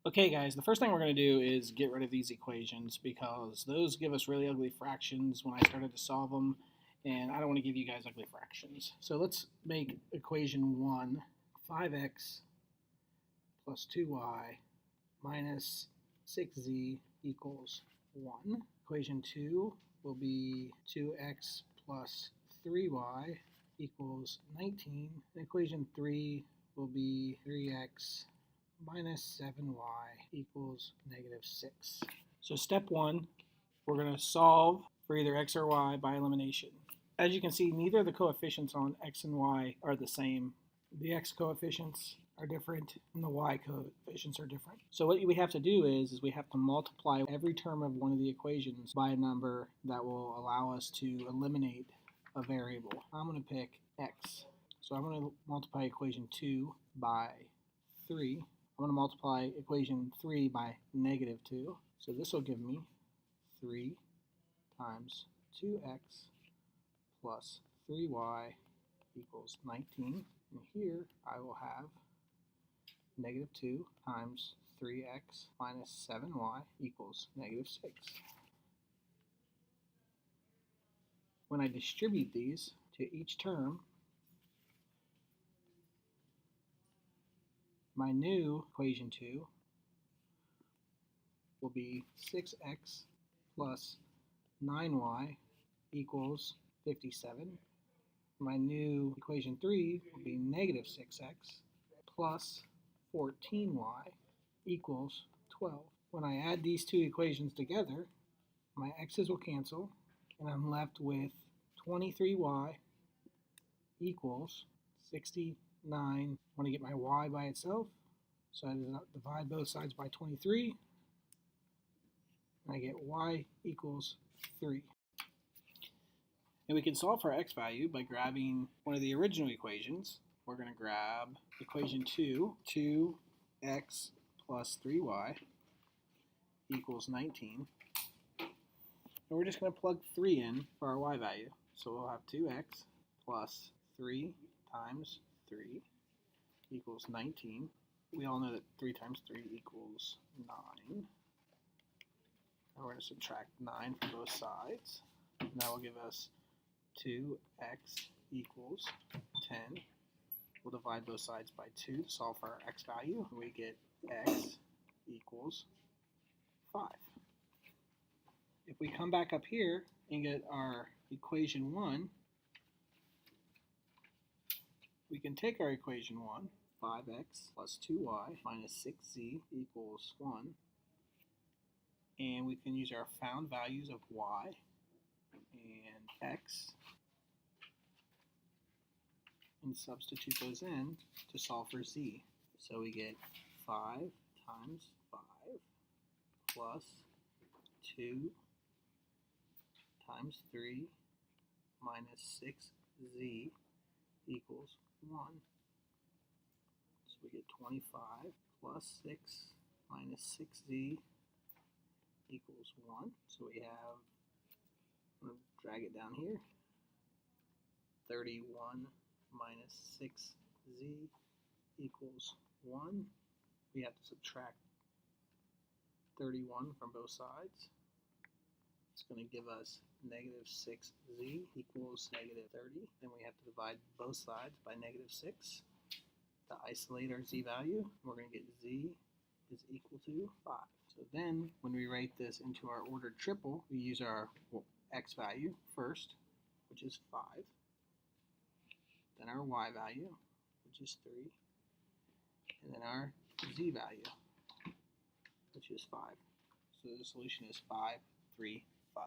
Okay guys, the first thing we're going to do is get rid of these equations because those give us really ugly fractions when I started to solve them, and I don't want to give you guys ugly fractions. So let's make equation 1, 5x plus 2y minus 6z equals 1. Equation 2 will be 2x plus 3y equals 19. And equation 3 will be 3x minus 7y equals negative 6. So step 1, we're going to solve for either x or y by elimination. As you can see, neither of the coefficients on x and y are the same. The x coefficients are different and the y coefficients are different. So what we have to do is we have to multiply every term of one of the equations by a number that will allow us to eliminate a variable. I'm going to pick x. So I'm going to multiply equation 2 by 3. I'm going to multiply equation 3 by negative 2. So this will give me 3 times 2x plus 3y equals 19. And here I will have negative 2 times 3x minus 7y equals negative 6. When I distribute these to each term, my new equation 2 will be 6x plus 9y equals 57. My new equation 3 will be negative 6x plus 14y equals 12. When I add these two equations together, my x's will cancel, and I'm left with 23y equals 69. I want to get my y by itself, so I divide both sides by 23, and I get y equals 3. And we can solve for x value by grabbing one of the original equations. We're going to grab equation 2, 2x plus 3y equals 19. And we're just going to plug 3 in for our y value. So we'll have 2x plus 3 times 3 equals 19. We all know that 3 times 3 equals 9. And we're going to subtract 9 from both sides. And that will give us 2x equals 10. We'll divide both sides by 2 to solve for our x value. We get x equals 5. If we come back up here and get our equation 1, we can take our equation 1, 5x plus 2y minus 6z equals 1, and we can use our found values of y and x and substitute those in to solve for z. So we get 5 times 5 plus 2 times 3 minus 6z equals 1. So we get 25 plus 6 minus 6z equals 1. So we have, I'm going to drag it down here, 31 minus 6z equals 1. We have to subtract 31 from both sides. It's going to give us negative 6z equals negative 30. Then we have to divide both sides by negative 6 to isolate our z value. We're going to get z is equal to 5. So then when we write this into our ordered triple, we use our x value first, which is 5. Then our y value, which is 3. And then our z value, which is 5. So the solution is 5, 3, 5.